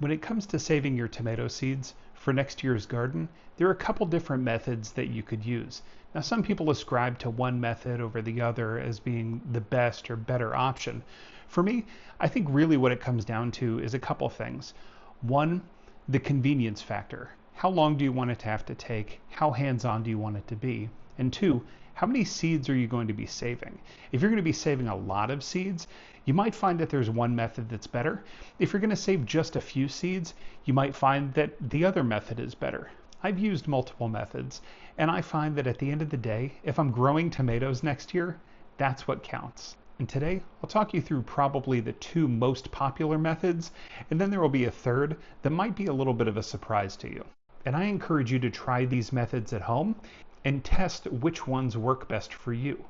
When it comes to saving your tomato seeds for next year's garden, there are a couple different methods that you could use. Now, some people ascribe to one method over the other as being the best or better option. For me, I think really what it comes down to is a couple things. One, the convenience factor. How long do you want it to have to take? How hands-on do you want it to be? And two, how many seeds are you going to be saving? If you're going to be saving a lot of seeds, you might find that there's one method that's better. If you're going to save just a few seeds, you might find that the other method is better. I've used multiple methods, and I find that at the end of the day, if I'm growing tomatoes next year, that's what counts. And today, I'll talk you through probably the two most popular methods, and then there will be a third that might be a little bit of a surprise to you. And I encourage you to try these methods at home and test which ones work best for you.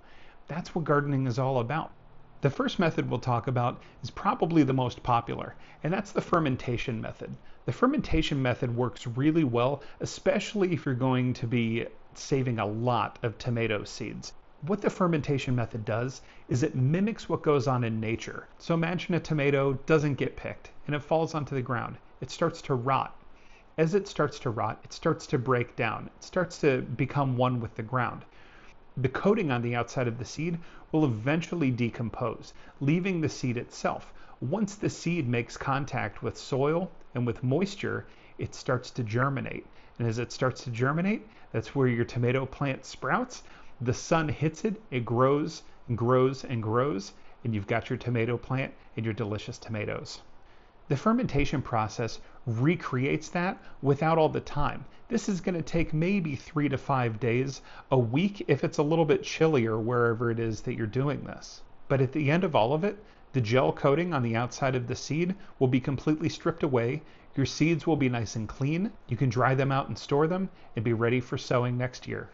That's what gardening is all about. The first method we'll talk about is probably the most popular, and that's the fermentation method. The fermentation method works really well, especially if you're going to be saving a lot of tomato seeds. What the fermentation method does is it mimics what goes on in nature. So imagine a tomato doesn't get picked and it falls onto the ground. It starts to rot. As it starts to rot, it starts to break down. It starts to become one with the ground. The coating on the outside of the seed will eventually decompose, leaving the seed itself. Once the seed makes contact with soil and with moisture, it starts to germinate. And as it starts to germinate, that's where your tomato plant sprouts. The sun hits it, it grows and grows and grows, and you've got your tomato plant and your delicious tomatoes. The fermentation process recreates that without all the time. This is going to take maybe 3 to 5 days, a week if it's a little bit chillier wherever it is that you're doing this. But at the end of all of it, the gel coating on the outside of the seed will be completely stripped away. Your seeds will be nice and clean. You can dry them out and store them and be ready for sowing next year.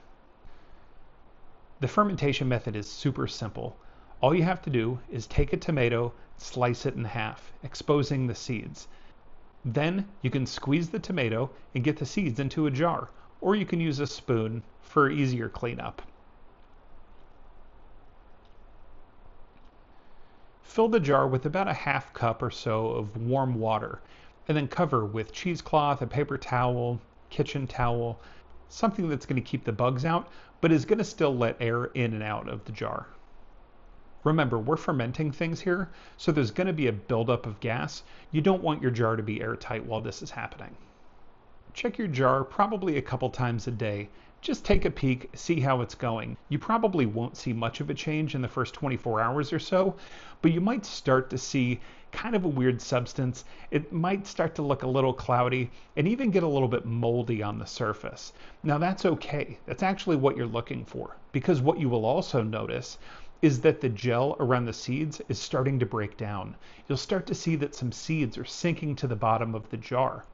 The fermentation method is super simple. All you have to do is take a tomato, slice it in half, exposing the seeds. Then you can squeeze the tomato and get the seeds into a jar, or you can use a spoon for easier cleanup. Fill the jar with about a half cup or so of warm water, and then cover with cheesecloth, a paper towel, kitchen towel, something that's going to keep the bugs out, but is going to still let air in and out of the jar. Remember, we're fermenting things here, so there's going to be a buildup of gas. You don't want your jar to be airtight while this is happening. Check your jar probably a couple times a day. Just take a peek, see how it's going. You probably won't see much of a change in the first 24 hours or so, but you might start to see kind of a weird substance. It might start to look a little cloudy and even get a little bit moldy on the surface. Now that's okay. That's actually what you're looking for, because what you will also notice is that the gel around the seeds is starting to break down. You'll start to see that some seeds are sinking to the bottom of the jar.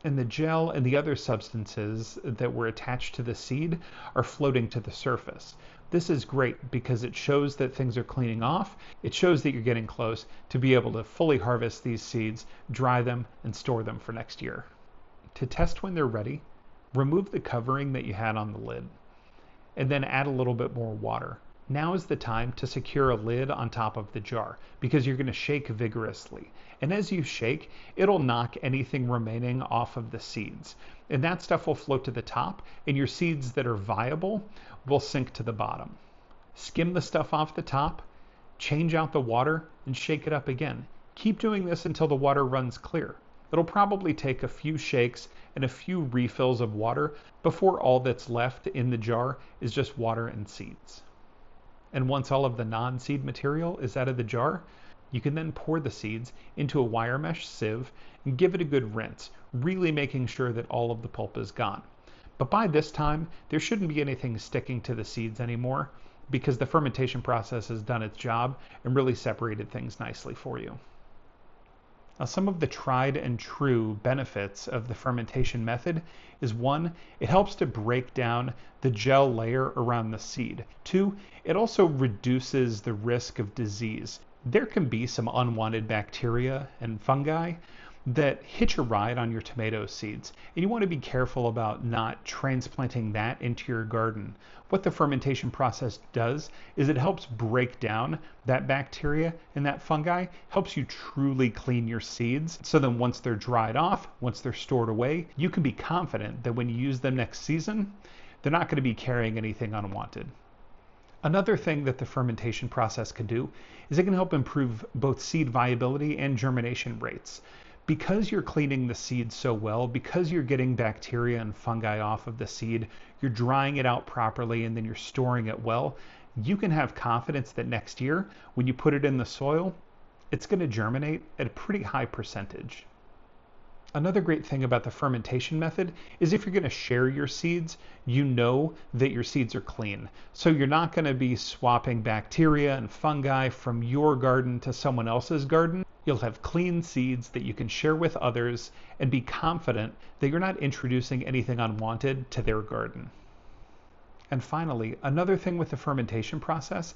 And the gel and the other substances that were attached to the seed are floating to the surface. This is great because it shows that things are cleaning off. It shows that you're getting close to be able to fully harvest these seeds, dry them, and store them for next year. To test when they're ready, remove the covering that you had on the lid, and then add a little bit more water. Now is the time to secure a lid on top of the jar because you're going to shake vigorously. And as you shake, it'll knock anything remaining off of the seeds. And that stuff will float to the top, and your seeds that are viable will sink to the bottom. Skim the stuff off the top, change out the water, and shake it up again. Keep doing this until the water runs clear. It'll probably take a few shakes and a few refills of water before all that's left in the jar is just water and seeds. And once all of the non-seed material is out of the jar, you can then pour the seeds into a wire mesh sieve and give it a good rinse, really making sure that all of the pulp is gone. But by this time, there shouldn't be anything sticking to the seeds anymore because the fermentation process has done its job and really separated things nicely for you. Now, some of the tried and true benefits of the fermentation method is 1, it helps to break down the gel layer around the seed. 2, it also reduces the risk of disease. There can be some unwanted bacteria and fungi, that hitch a ride on your tomato seeds. And you want to be careful about not transplanting that into your garden. What the fermentation process does is it helps break down that bacteria and that fungi, helps you truly clean your seeds. So then once they're dried off, once they're stored away, you can be confident that when you use them next season, they're not going to be carrying anything unwanted. Another thing that the fermentation process can do is it can help improve both seed viability and germination rates. Because you're cleaning the seed so well, because you're getting bacteria and fungi off of the seed, you're drying it out properly, and then you're storing it well, you can have confidence that next year, when you put it in the soil, it's going to germinate at a pretty high percentage. Another great thing about the fermentation method is if you're going to share your seeds, you know that your seeds are clean. So you're not going to be swapping bacteria and fungi from your garden to someone else's garden. You'll have clean seeds that you can share with others and be confident that you're not introducing anything unwanted to their garden. And finally, another thing with the fermentation process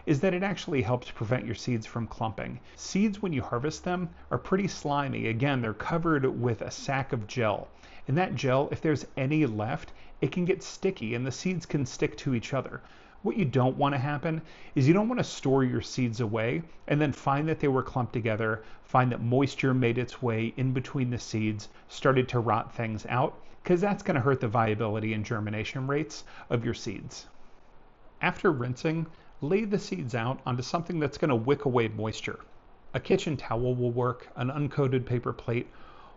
is that it actually helps prevent your seeds from clumping. Seeds, when you harvest them, are pretty slimy. Again, they're covered with a sack of gel. And that gel, if there's any left, it can get sticky and the seeds can stick to each other. What you don't want to happen is you don't want to store your seeds away and then find that they were clumped together, find that moisture made its way in between the seeds, started to rot things out, because that's going to hurt the viability and germination rates of your seeds. After rinsing, lay the seeds out onto something that's going to wick away moisture. A kitchen towel will work, an uncoated paper plate,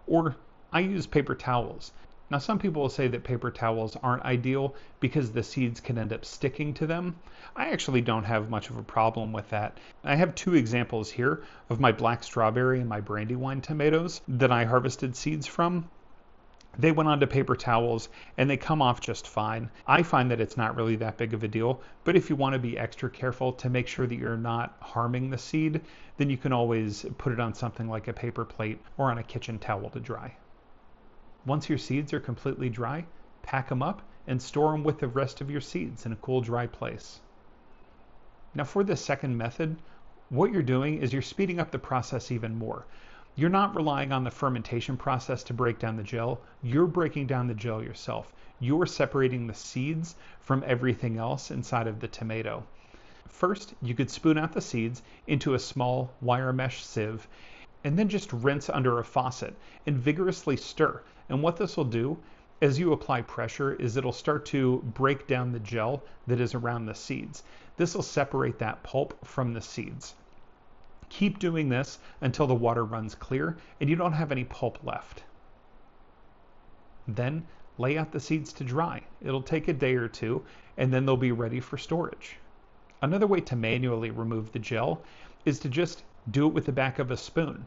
or I use paper towels. Now, some people will say that paper towels aren't ideal because the seeds can end up sticking to them. I actually don't have much of a problem with that. I have two examples here of my black strawberry and my brandywine tomatoes that I harvested seeds from. They went onto paper towels and they come off just fine. I find that it's not really that big of a deal, but if you want to be extra careful to make sure that you're not harming the seed, then you can always put it on something like a paper plate or on a kitchen towel to dry. Once your seeds are completely dry, pack them up and store them with the rest of your seeds in a cool, dry place. Now, for the second method, what you're doing is you're speeding up the process even more. You're not relying on the fermentation process to break down the gel. You're breaking down the gel yourself. You're separating the seeds from everything else inside of the tomato. First, you could spoon out the seeds into a small wire mesh sieve and then just rinse under a faucet and vigorously stir. And what this will do as you apply pressure is it'll start to break down the gel that is around the seeds. This will separate that pulp from the seeds. Keep doing this until the water runs clear and you don't have any pulp left. Then lay out the seeds to dry. It'll take a day or two and then they'll be ready for storage. Another way to manually remove the gel is to just do it with the back of a spoon.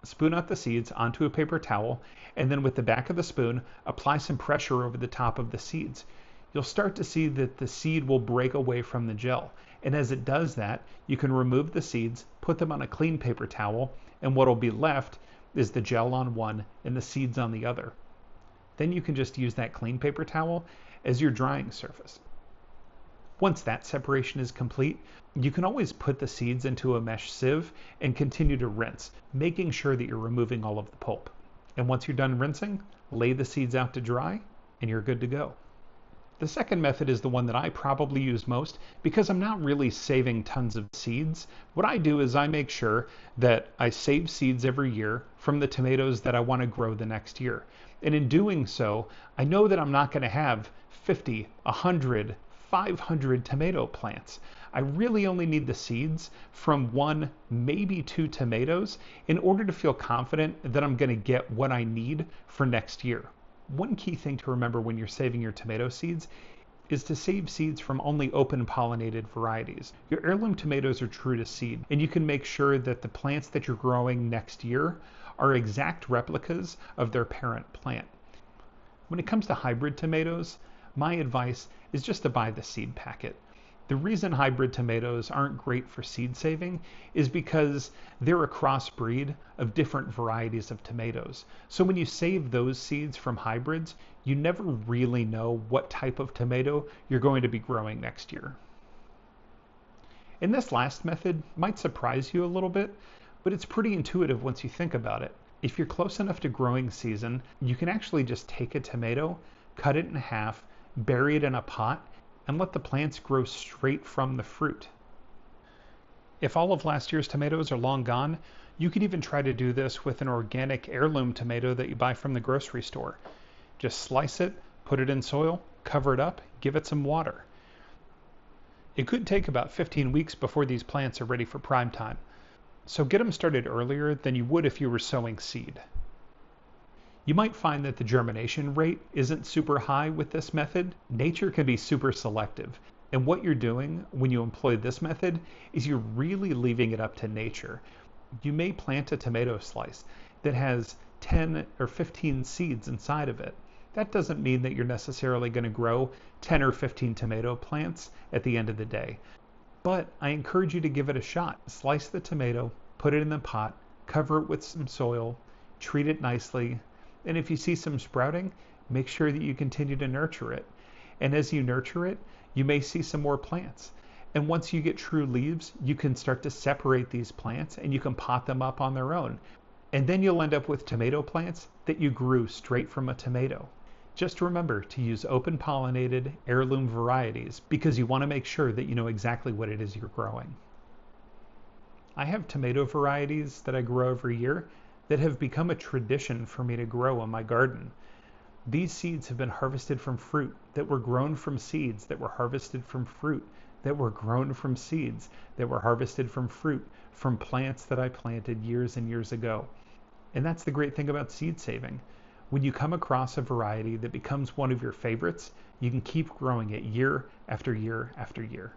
Spoon out the seeds onto a paper towel and then with the back of the spoon apply some pressure over the top of the seeds. You'll start to see that the seed will break away from the gel. And as it does that, you can remove the seeds, put them on a clean paper towel, and what will be left is the gel on one and the seeds on the other. Then you can just use that clean paper towel as your drying surface. Once that separation is complete, you can always put the seeds into a mesh sieve and continue to rinse, making sure that you're removing all of the pulp. And once you're done rinsing, lay the seeds out to dry, and you're good to go. The second method is the one that I probably use most because I'm not really saving tons of seeds. What I do is I make sure that I save seeds every year from the tomatoes that I want to grow the next year. And in doing so, I know that I'm not going to have 50, 100, 500 tomato plants. I really only need the seeds from 1, maybe 2 tomatoes in order to feel confident that I'm going to get what I need for next year. One key thing to remember when you're saving your tomato seeds is to save seeds from only open pollinated varieties. Your heirloom tomatoes are true to seed, and you can make sure that the plants that you're growing next year are exact replicas of their parent plant. When it comes to hybrid tomatoes, my advice is just to buy the seed packet. The reason hybrid tomatoes aren't great for seed saving is because they're a crossbreed of different varieties of tomatoes. So when you save those seeds from hybrids, you never really know what type of tomato you're going to be growing next year. And this last method might surprise you a little bit, but it's pretty intuitive once you think about it. If you're close enough to growing season, you can actually just take a tomato, cut it in half, bury it in a pot, and let the plants grow straight from the fruit. If all of last year's tomatoes are long gone, you could even try to do this with an organic heirloom tomato that you buy from the grocery store. Just slice it, put it in soil, cover it up, give it some water. It could take about 15 weeks before these plants are ready for prime time. So get them started earlier than you would if you were sowing seed. You might find that the germination rate isn't super high with this method. Nature can be super selective. And what you're doing when you employ this method is you're really leaving it up to nature. You may plant a tomato slice that has 10 or 15 seeds inside of it. That doesn't mean that you're necessarily going to grow 10 or 15 tomato plants at the end of the day. But I encourage you to give it a shot. Slice the tomato, put it in the pot, cover it with some soil, treat it nicely, and if you see some sprouting, make sure that you continue to nurture it. And as you nurture it, you may see some more plants. And once you get true leaves, you can start to separate these plants and you can pot them up on their own. And then you'll end up with tomato plants that you grew straight from a tomato. Just remember to use open pollinated heirloom varieties because you want to make sure that you know exactly what it is you're growing. I have tomato varieties that I grow every year that have become a tradition for me to grow in my garden. These seeds have been harvested from fruit that were grown from seeds that were harvested from fruit that were grown from seeds that were harvested from fruit from plants that I planted years and years ago. And that's the great thing about seed saving. When you come across a variety that becomes one of your favorites, you can keep growing it year after year after year.